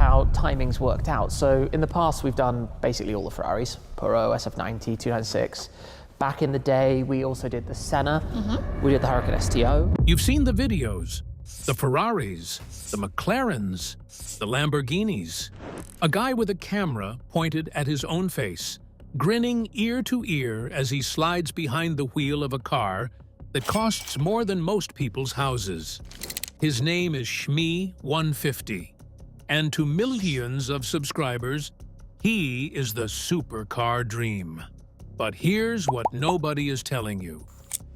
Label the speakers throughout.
Speaker 1: how timing's worked out. So in the past, we've done basically all the Ferraris, Puro, SF90, 296. Back in the day, we also did the Senna. We did the Hurricane STO.
Speaker 2: You've seen the videos, the Ferraris, the McLarens, the Lamborghinis. A guy with a camera pointed at his own face, grinning ear to ear as he slides behind the wheel of a car that costs more than most people's houses. His name is Shmee150, and to millions of subscribers, he is the supercar dream. But here's what nobody is telling you.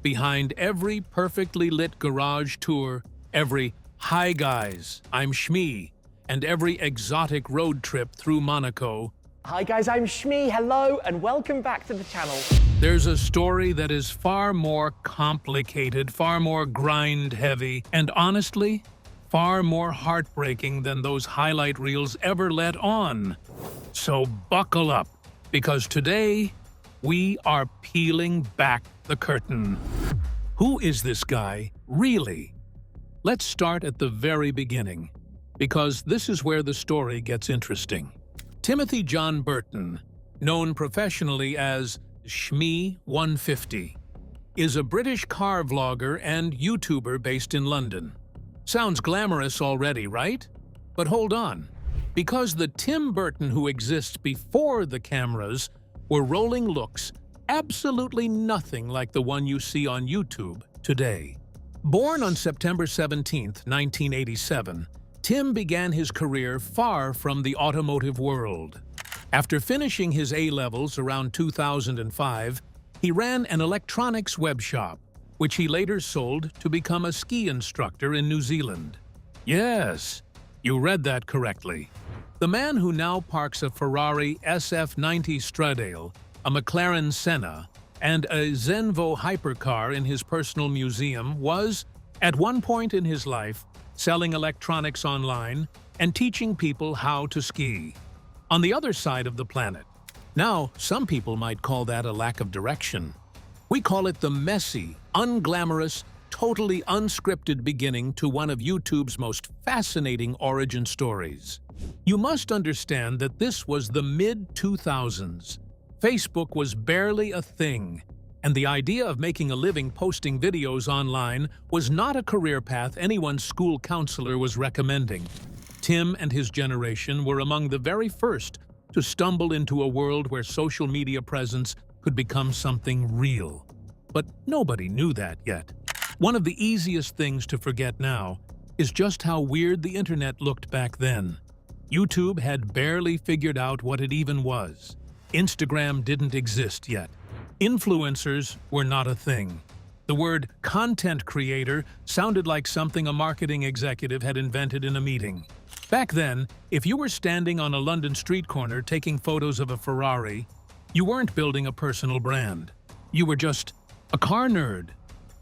Speaker 2: Behind every perfectly lit garage tour, every "Hi guys, I'm Shmee," and every exotic road trip through Monaco,
Speaker 3: Hi guys, I'm Shmee, hello, and welcome back to the channel.
Speaker 2: there's a story that is far more complicated, far more grind-heavy, and honestly, far more heartbreaking than those highlight reels ever let on. So buckle up, because today, we are peeling back the curtain. Who is this guy, really? Let's start at the very beginning, because this is where the story gets interesting. Timothy John Burton, known professionally as Shmee150, is a British car vlogger and YouTuber based in London. Sounds glamorous already, right? But hold on, because the Tim Burton who exists before the cameras were rolling looks absolutely nothing like the one you see on YouTube today. Born on September 17, 1987, Tim began his career far from the automotive world. After finishing his A-levels around 2005, he ran an electronics web shop, which he later sold to become a ski instructor in New Zealand. Yes, you read that correctly. The man who now parks a Ferrari SF90 Stradale, a McLaren Senna, and a Zenvo hypercar in his personal museum was, at one point in his life, selling electronics online and teaching people how to ski. On the other side of the planet. Now, some people might call that a lack of direction. We call it the messy, unglamorous, totally unscripted beginning to one of YouTube's most fascinating origin stories. You must understand that this was the mid-2000s. Facebook was barely a thing, and the idea of making a living posting videos online was not a career path anyone's school counselor was recommending. Tim and his generation were among the very first to stumble into a world where social media presence could become something real. But nobody knew that yet. One of the easiest things to forget now is just how weird the internet looked back then. YouTube had barely figured out what it even was. Instagram didn't exist yet. Influencers were not a thing. The word content creator sounded like something a marketing executive had invented in a meeting. Back then, if you were standing on a London street corner taking photos of a Ferrari, you weren't building a personal brand. You were just a car nerd.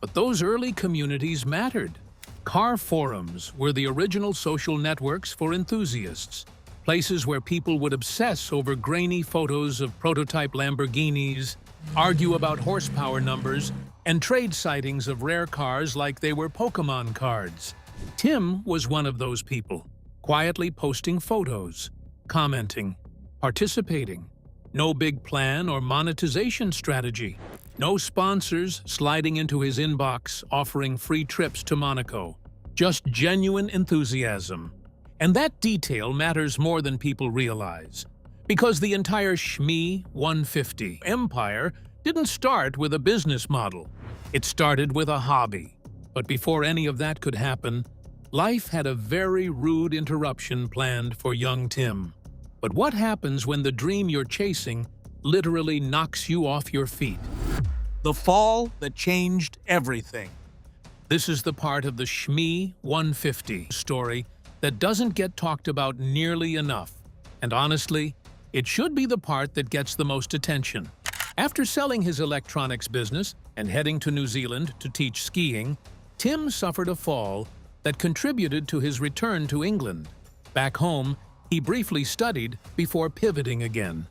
Speaker 2: But those early communities mattered. Car forums were the original social networks for enthusiasts, places where people would obsess over grainy photos of prototype Lamborghinis, argue about horsepower numbers, and trade sightings of rare cars like they were Pokemon cards. Tim was one of those people, quietly posting photos, commenting, participating. No big plan or monetization strategy. No sponsors sliding into his inbox offering free trips to Monaco. Just genuine enthusiasm. And that detail matters more than people realize. Because the entire Shmee150 empire didn't start with a business model. It started with a hobby. But before any of that could happen, life had a very rude interruption planned for young Tim. But what happens when the dream you're chasing literally knocks you off your feet? The fall that changed everything. This is the part of the Shmee150 story that doesn't get talked about nearly enough. And honestly, it should be the part that gets the most attention. After selling his electronics business and heading to New Zealand to teach skiing, Tim suffered a fall that contributed to his return to England. Back home, he briefly studied before pivoting again,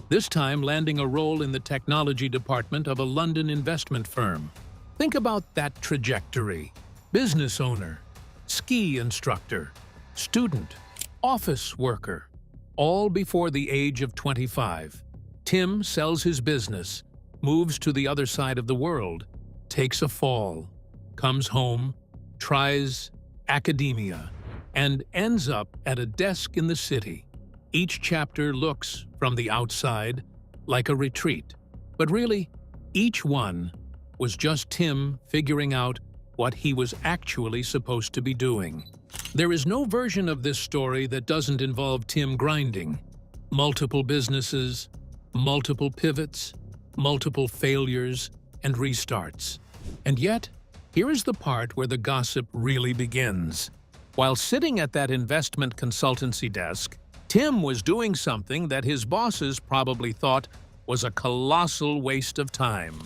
Speaker 2: this time landing a role in the technology department of a London investment firm. Think about that trajectory. Business owner, ski instructor, student, office worker, all before the age of 25. Tim sells his business, moves to the other side of the world, takes a fall, comes home, tries academia, and ends up at a desk in the city. Each chapter looks, from the outside, like a retreat, but really, each one was just Tim figuring out what he was actually supposed to be doing. There is no version of this story that doesn't involve Tim grinding. Multiple businesses, multiple pivots, multiple failures and restarts. And yet, here is the part where the gossip really begins. While sitting at that investment consultancy desk, Tim was doing something that his bosses probably thought was a colossal waste of time.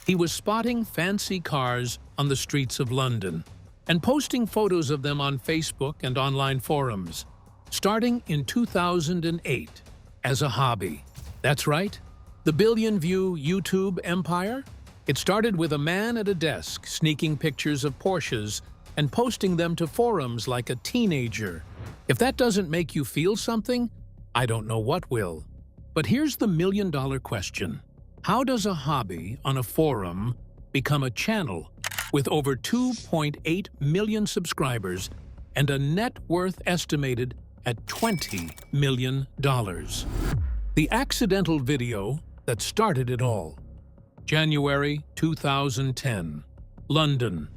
Speaker 2: He was spotting fancy cars on the streets of London and posting photos of them on Facebook and online forums, starting in 2008 as a hobby. That's right, the billion-view YouTube empire? It started with a man at a desk sneaking pictures of Porsches and posting them to forums like a teenager. If that doesn't make you feel something, I don't know what will. But here's the million-dollar question. How does a hobby on a forum become a channel with over 2.8 million subscribers and a net worth estimated at $20 million? The accidental video that started it all. January 2010, London.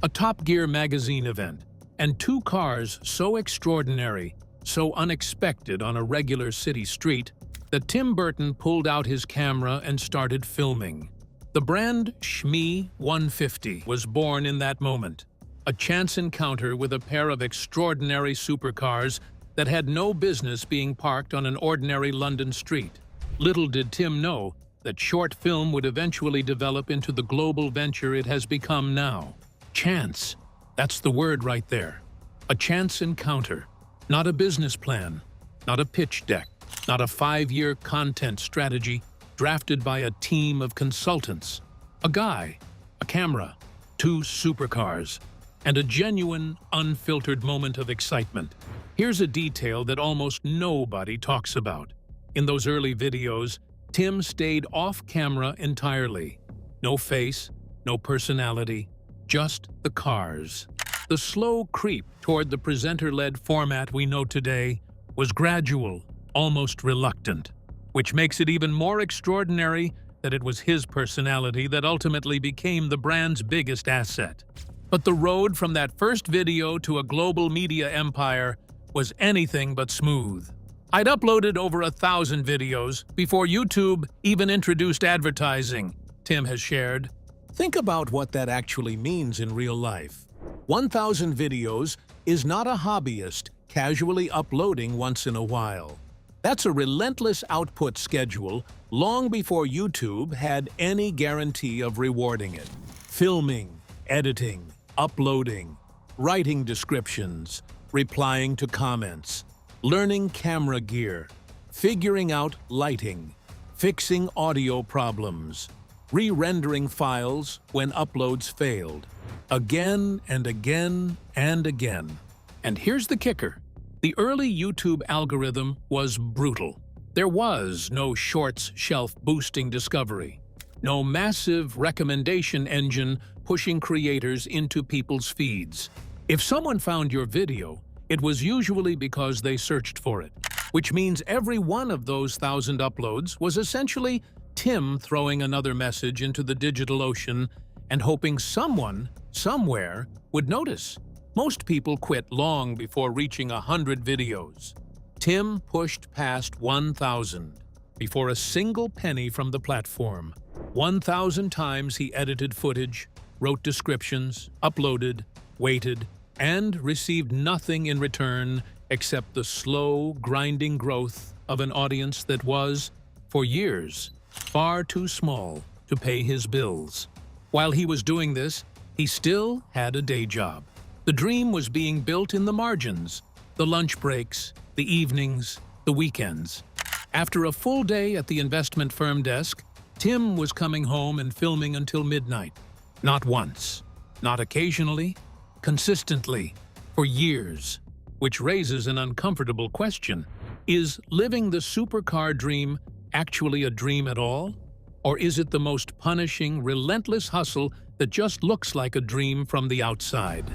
Speaker 2: A Top Gear magazine event, and two cars so extraordinary, so unexpected on a regular city street, that Tim Burton pulled out his camera and started filming. The brand Shmee150 was born in that moment, a chance encounter with a pair of extraordinary supercars that had no business being parked on an ordinary London street. Little did Tim know that short film would eventually develop into the global venture it has become now. Chance. That's the word right there. A chance encounter. Not a business plan. Not a pitch deck. Not a 5-year content strategy drafted by a team of consultants. A guy, a camera, 2 supercars, and a genuine, unfiltered moment of excitement. Here's a detail that almost nobody talks about. In those early videos, Tim stayed off camera entirely. No face, no personality, just the cars. The slow creep toward the presenter-led format we know today was gradual, almost reluctant, which makes it even more extraordinary that it was his personality that ultimately became the brand's biggest asset. But the road from that first video to a global media empire was anything but smooth. I'd uploaded over 1,000 videos before YouTube even introduced advertising, Tim has shared. Think about what that actually means in real life. 1,000 videos is not a hobbyist casually uploading once in a while. That's a relentless output schedule long before YouTube had any guarantee of rewarding it. Filming, editing, uploading, writing descriptions, replying to comments, learning camera gear, figuring out lighting, fixing audio problems, re-rendering files when uploads failed, again and again and again. And here's the kicker. The early YouTube algorithm was brutal. There was no Shorts shelf boosting discovery, no massive recommendation engine pushing creators into people's feeds. If someone found your video, it was usually because they searched for it, which means every one of those 1,000 uploads was essentially Tim throwing another message into the digital ocean and hoping someone, somewhere, would notice. Most people quit long before reaching 100 videos. Tim pushed past 1,000 before a single penny from the platform. 1,000 times he edited footage, wrote descriptions, uploaded, waited, and received nothing in return except the slow, grinding growth of an audience that was, for years, far too small to pay his bills. While he was doing this, he still had a day job. The dream was being built in the margins, the lunch breaks, the evenings, the weekends. After a full day at the investment firm desk, Tim was coming home and filming until midnight. Not once, not occasionally, consistently, for years, which raises an uncomfortable question. Is living the supercar dream actually a dream at all? Or is it the most punishing, relentless hustle that just looks like a dream from the outside?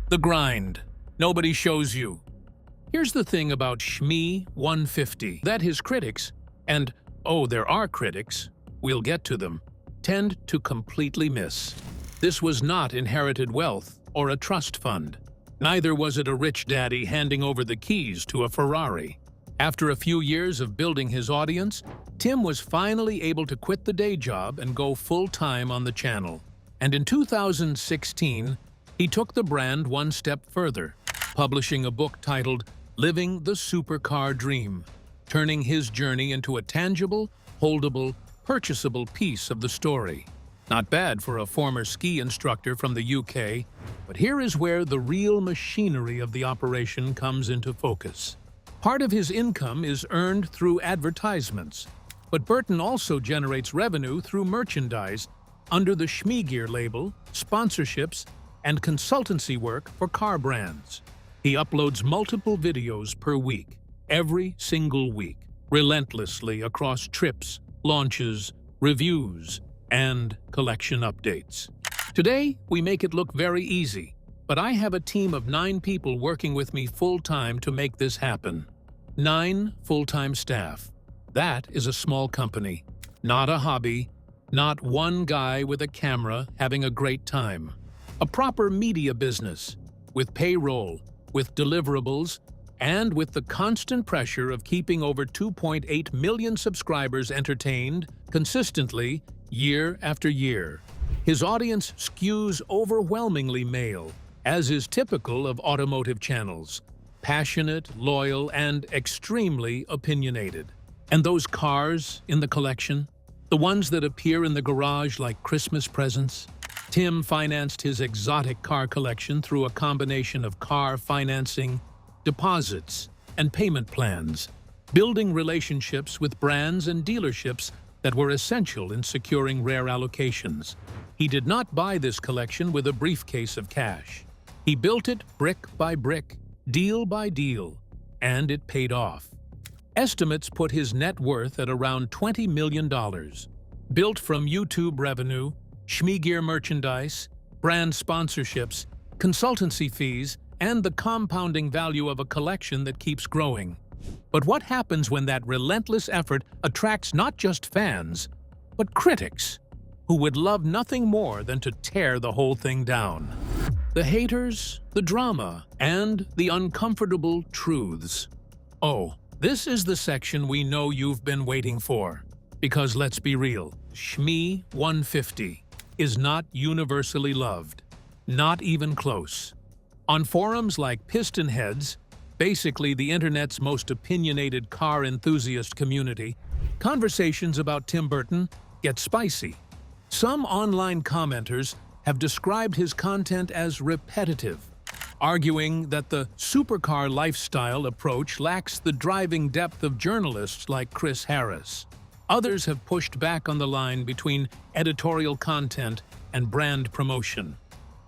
Speaker 2: The grind. Nobody shows you. Here's the thing about Shmee150, that his critics, and oh, there are critics, we'll get to them, tend to completely miss. This was not inherited wealth or a trust fund. Neither was it a rich daddy handing over the keys to a Ferrari. After a few years of building his audience, Tim was finally able to quit the day job and go full-time on the channel. And in 2016, he took the brand one step further, publishing a book titled Living the Supercar Dream, turning his journey into a tangible, holdable, purchasable piece of the story. Not bad for a former ski instructor from the UK, but here is where the real machinery of the operation comes into focus. Part of his income is earned through advertisements, but Burton also generates revenue through merchandise under the Shmee label, sponsorships, and consultancy work for car brands. He uploads multiple videos per week, every single week, relentlessly across trips, launches, reviews, and collection updates. Today, we make it look very easy, but I have a team of 9 people working with me full-time to make this happen. 9 full-time staff. That is a small company, not a hobby, not one guy with a camera having a great time. A proper media business, with payroll, with deliverables, and with the constant pressure of keeping over 2.8 million subscribers entertained consistently year after year. His audience skews overwhelmingly male, as is typical of automotive channels. Passionate, loyal, and extremely opinionated. And those cars in the collection? The ones that appear in the garage like Christmas presents? Tim financed his exotic car collection through a combination of car financing, deposits, and payment plans, building relationships with brands and dealerships that were essential in securing rare allocations. He did not buy this collection with a briefcase of cash. He built it brick by brick, deal by deal, and it paid off. Estimates put his net worth at around $20 million. Built from YouTube revenue, Shmee merchandise, brand sponsorships, consultancy fees, and the compounding value of a collection that keeps growing. But what happens when that relentless effort attracts not just fans, but critics, who would love nothing more than to tear the whole thing down? The haters, the drama, and the uncomfortable truths. Oh, this is the section we know you've been waiting for. Because let's be real, Shmee150 is not universally loved. Not even close. On forums like Piston Heads, basically the internet's most opinionated car enthusiast community, conversations about Tim Burton get spicy. Some online commenters have described his content as repetitive, arguing that the supercar lifestyle approach lacks the driving depth of journalists like Chris Harris. Others have pushed back on the line between editorial content and brand promotion.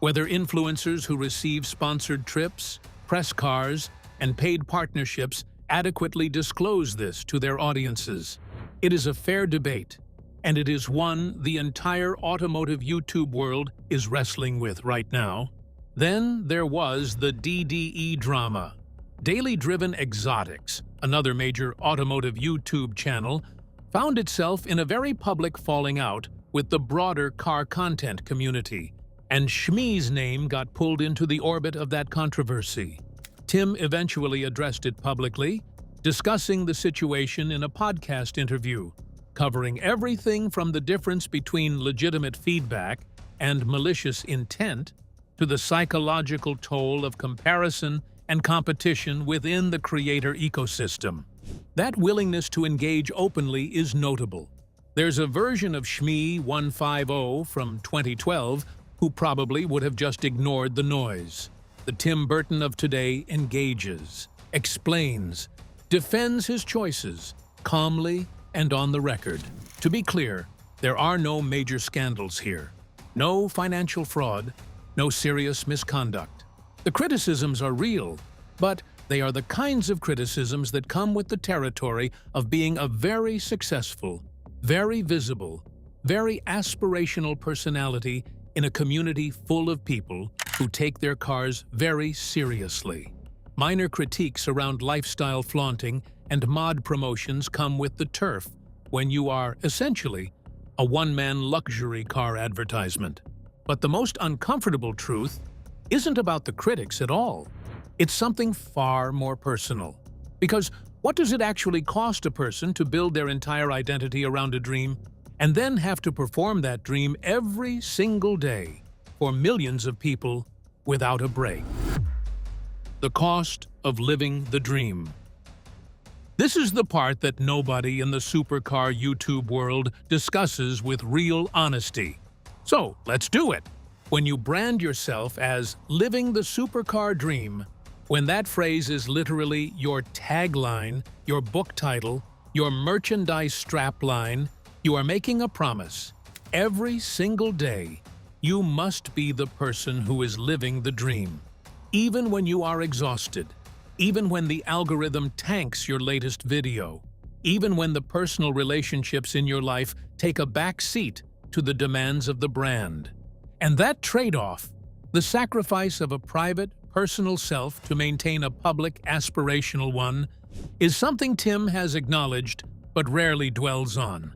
Speaker 2: Whether influencers who receive sponsored trips, press cars, and paid partnerships adequately disclose this to their audiences. It is a fair debate, and it is one the entire automotive YouTube world is wrestling with right now. Then there was the DDE drama. Daily Driven Exotics, another major automotive YouTube channel, found itself in a very public falling out with the broader car content community, and Shmee's name got pulled into the orbit of that controversy. Tim eventually addressed it publicly, discussing the situation in a podcast interview, covering everything from the difference between legitimate feedback and malicious intent to the psychological toll of comparison and competition within the creator ecosystem. That willingness to engage openly is notable. There's a version of Shmee150 from 2012 who probably would have just ignored the noise. The Tim Burton of today engages, explains, defends his choices, calmly and on the record. To be clear, there are no major scandals here. No financial fraud, no serious misconduct. The criticisms are real, But they are the kinds of criticisms that come with the territory of being a very successful, very visible, very aspirational personality in a community full of people who take their cars very seriously. Minor critiques around lifestyle flaunting and mod promotions come with the turf when you are, essentially, a one-man luxury car advertisement. But the most uncomfortable truth isn't about the critics at all. It's something far more personal. Because what does it actually cost a person to build their entire identity around a dream and then have to perform that dream every single day for millions of people without a break? The cost of living the dream. This is the part that nobody in the supercar YouTube world discusses with real honesty. So, let's do it. When you brand yourself as living the supercar dream, when that phrase is literally your tagline, your book title, your merchandise strapline, you are making a promise. Every single day, you must be the person who is living the dream. Even when you are exhausted, even when the algorithm tanks your latest video, even when the personal relationships in your life take a back seat to the demands of the brand. And that trade-off, the sacrifice of a private, personal self to maintain a public, aspirational one, is something Tim has acknowledged but rarely dwells on.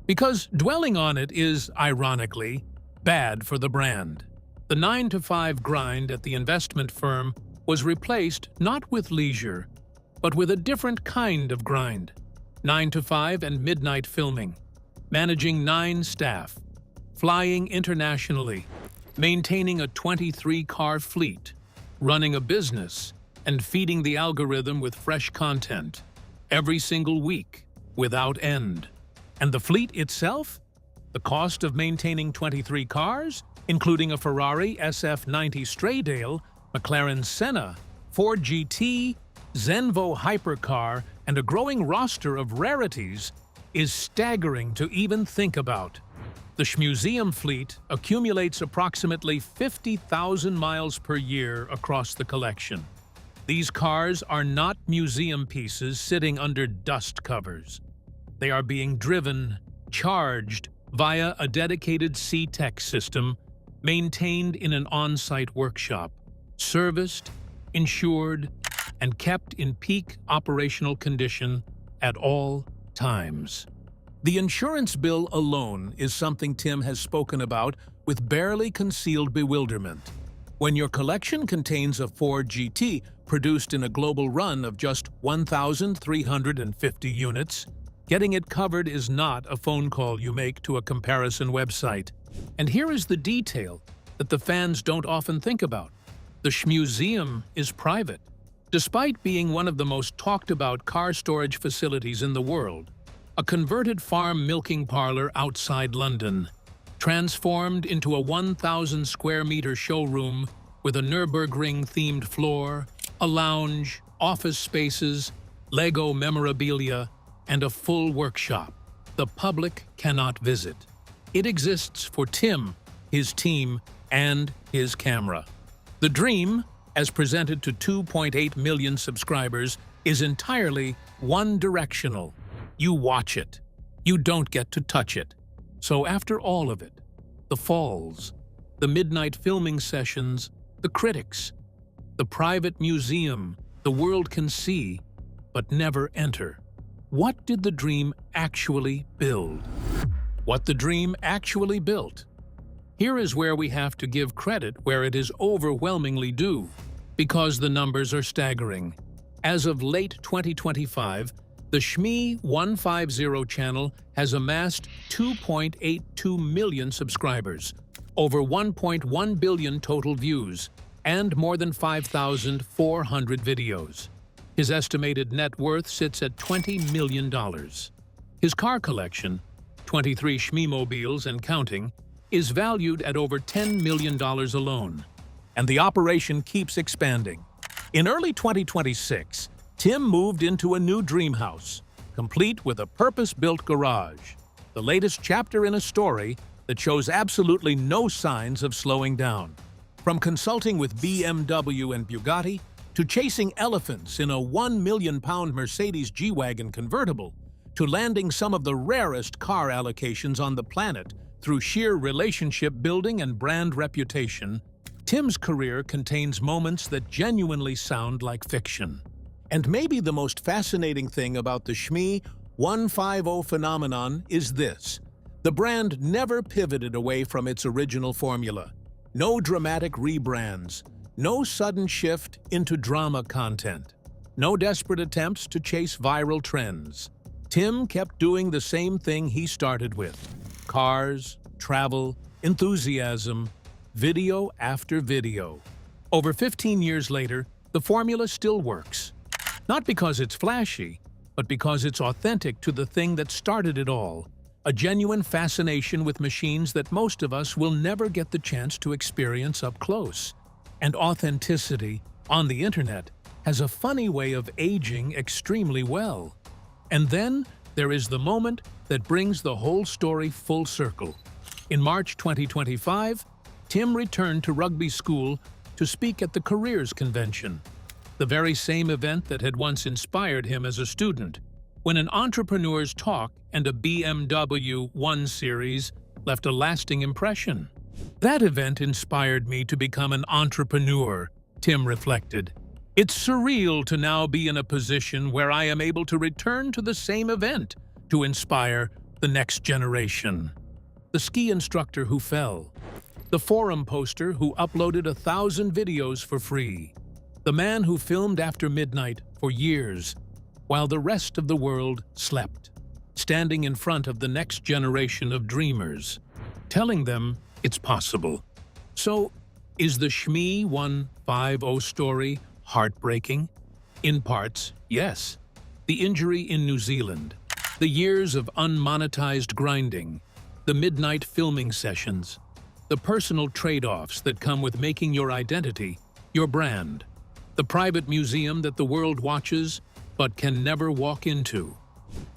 Speaker 2: Because dwelling on it is, ironically, bad for the brand. The 9-to-5 grind at the investment firm was replaced not with leisure, but with a different kind of grind. 9-to-5 and midnight filming, managing 9 staff, flying internationally, maintaining a 23-car fleet, running a business, and feeding the algorithm with fresh content every single week without end. And the fleet itself? The cost of maintaining 23 cars, including a Ferrari SF90 Straydale, McLaren Senna, Ford GT, Zenvo hypercar, and a growing roster of rarities, is staggering to even think about. The Shmee150 fleet accumulates approximately 50,000 miles per year across the collection. These cars are not museum pieces sitting under dust covers. They are being driven, charged, via a dedicated C-Tech system maintained in an on-site workshop, serviced, insured, and kept in peak operational condition at all times. The insurance bill alone is something Tim has spoken about with barely concealed bewilderment. When your collection contains a Ford GT produced in a global run of just 1,350 units, getting it covered is not a phone call you make to a comparison website. And here is the detail that the fans don't often think about. The Shmee150 is private. Despite being one of the most talked about car storage facilities in the world, a converted farm milking parlor outside London, transformed into a 1,000 square meter showroom with a Nürburgring-themed floor, a lounge, office spaces, Lego memorabilia, and a full workshop the public cannot visit. It exists for Tim, his team, and his camera. The dream, as presented to 2.8 million subscribers, is entirely one-directional. You watch it. You don't get to touch it. So after all of it, the falls, the midnight filming sessions, the critics, the private museum the world can see but never enter, what did the dream actually build? What the dream actually built? Here is where we have to give credit where it is overwhelmingly due, because the numbers are staggering. As of late 2025, the Shmee150 channel has amassed 2.82 million subscribers, over 1.1 billion total views, and more than 5,400 videos. His estimated net worth sits at $20 million. His car collection, 23 Shmee-mobiles and counting, is valued at over $10 million alone. And the operation keeps expanding. In early 2026, Tim moved into a new dream house, complete with a purpose-built garage, the latest chapter in a story that shows absolutely no signs of slowing down. From consulting with BMW and Bugatti to chasing elephants in a 1 million pound Mercedes G-Wagon convertible, to landing some of the rarest car allocations on the planet through sheer relationship building and brand reputation, Tim's career contains moments that genuinely sound like fiction. And maybe the most fascinating thing about the Shmee150 phenomenon is this: the brand never pivoted away from its original formula. No dramatic rebrands, no sudden shift into drama content, no desperate attempts to chase viral trends. Tim kept doing the same thing he started with: cars, travel, enthusiasm, video after video. Over 15 years later, the formula still works. Not because it's flashy, but because it's authentic to the thing that started it all: a genuine fascination with machines that most of us will never get the chance to experience up close. And authenticity, on the internet, has a funny way of aging extremely well. And then there is the moment that brings the whole story full circle. In March 2025, Tim returned to rugby school to speak at the Careers Convention, the very same event that had once inspired him as a student, when an entrepreneur's talk and a BMW 1 Series left a lasting impression. That event inspired me to become an entrepreneur, Tim reflected. It's surreal to now be in a position where I am able to return to the same event to inspire the next generation. The ski instructor who fell, the forum poster who uploaded 1,000 videos for free, the man who filmed after midnight for years, while the rest of the world slept, standing in front of the next generation of dreamers, telling them it's possible. So, is the Shmee150 story heartbreaking? In parts, yes. The injury in New Zealand, the years of unmonetized grinding, the midnight filming sessions, the personal trade-offs that come with making your identity your brand, the private museum that the world watches but can never walk into.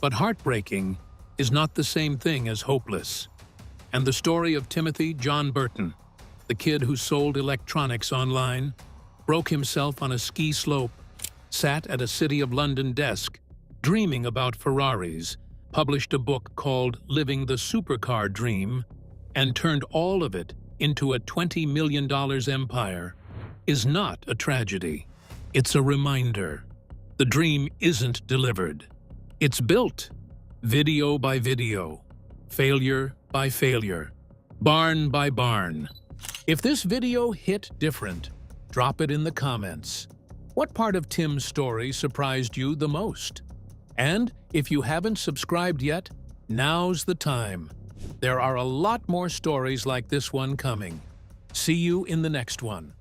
Speaker 2: But heartbreaking is not the same thing as hopeless. And the story of Timothy John Burton, the kid who sold electronics online, broke himself on a ski slope, sat at a City of London desk, dreaming about Ferraris, published a book called Living the Supercar Dream, and turned all of it into a $20 million empire, is not a tragedy. It's a reminder. The dream isn't delivered. It's built, video by video, failure by failure, barn by barn. If this video hit different, drop it in the comments. What part of Tim's story surprised you the most? And if you haven't subscribed yet, now's the time. There are a lot more stories like this one coming. See you in the next one.